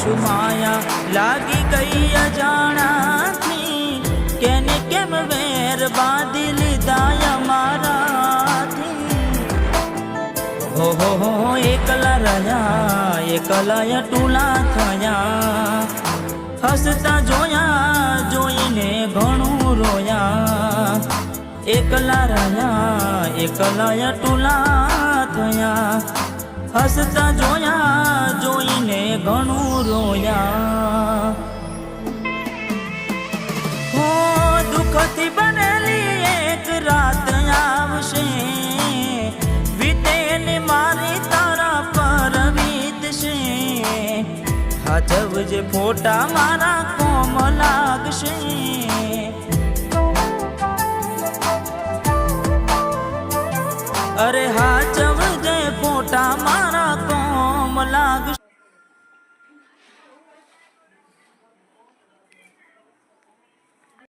શું માયા લાગી ગઈ અજાણાથી, કેને કેમ વેર બાંધી લીધા અમારાથી। હો એકલા રહ્યા એકલા ટૂલા થયા, હસતા જોયા જોઈને ઘણું રોયા। એકલા રહ્યા એકલા ટૂલા થયા, હસતા જોયા જોઈને ઘણું રોયા। હો દુઃખથી બનેલી એક રાત આવશે, વીતેલી મારી તારા પર વીતશે। હાજવજે ફોટા મારા કોમ લાગશે। અરે હાજવજે ફોટા મારા કોમ લાગશે।